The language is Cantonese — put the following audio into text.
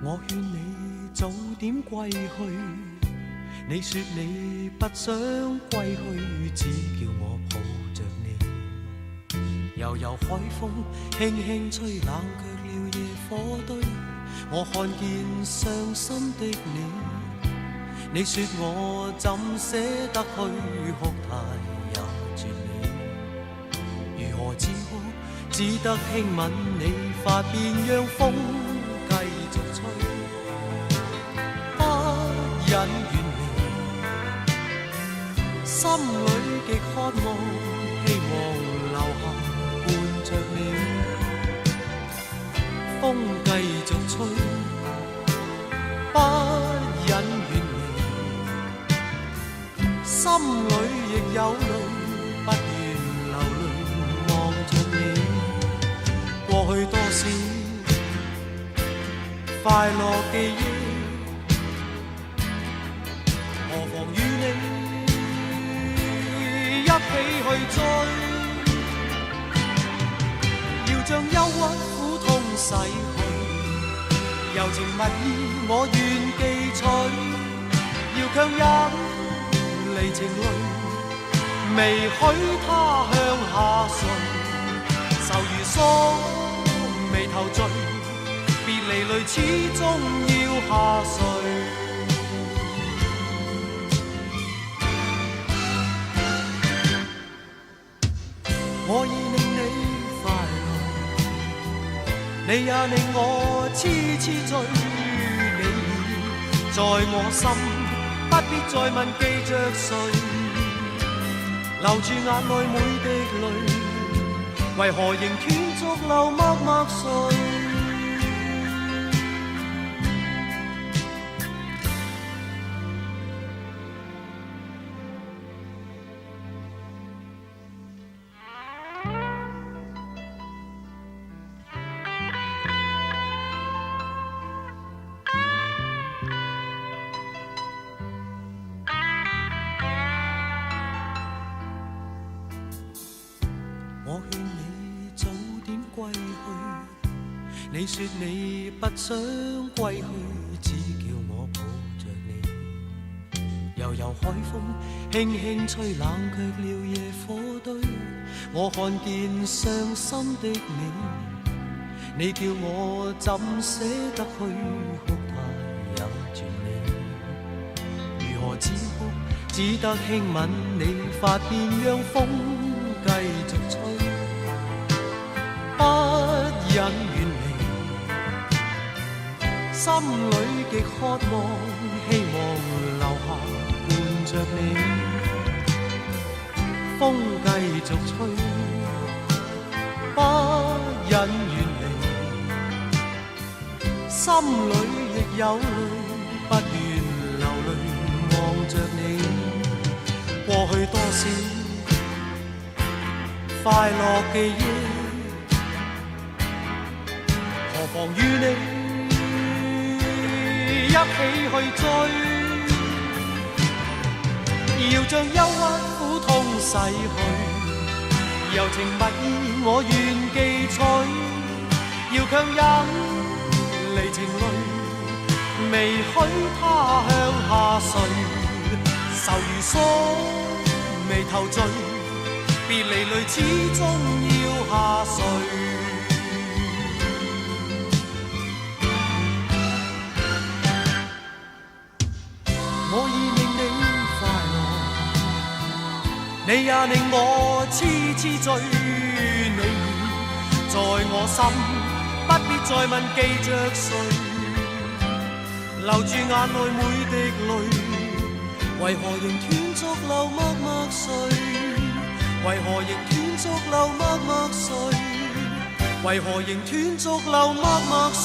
我勸你早點歸去，你說你不想歸去，只叫我抱着你。悠悠海風輕輕吹，冷卻了野火堆。我看見傷心的你，你說我怎捨得去，哭態也絕美。如何止哭，只得輕吻你髮邊，讓風繼續吹，不忍遠離，心裏極渴望，希望留下伴着你。風繼續吹，不忍遠離，心裏亦有淚，不願流淚望着你。過去多少快樂記憶，何妨與你一起去追，要將憂鬱苦痛逝去，柔情蜜意我願記取，要強忍離情淚，未許它向下垂，愁如鎖眉頭聚，別離淚始終要下垂。我已令你快樂，你也令我痴痴醉，你已在我心，不必再問記着誰，留住眼內每滴淚，為何仍斷續流默默垂。我勸你早點歸去，你說你不想歸去，只叫我抱着你。悠悠海風輕輕吹，冷卻了野火堆。我看見傷心的你，你叫我怎捨得去，哭態也絕美。如何止哭，只得輕吻你髮邊，讓風繼續吹，不忍遠離，心裏極渴望，希望留下伴着你。風繼續吹，不忍遠離，心裏亦有淚，不願流淚望着你。過去多少快樂記憶，何妨與你一起去追，要將憂鬱苦痛逝去，柔情蜜意我願記取，要強忍離情淚，未許它向下垂，愁如鎖眉頭聚，別離淚始終要下垂。我已令你快樂，你也令我痴痴醉，你已在我心，不必再問記着誰，留住眼內每滴淚，為何仍斷續流默默垂，為何仍斷續流默默垂，為何仍斷續流默默垂。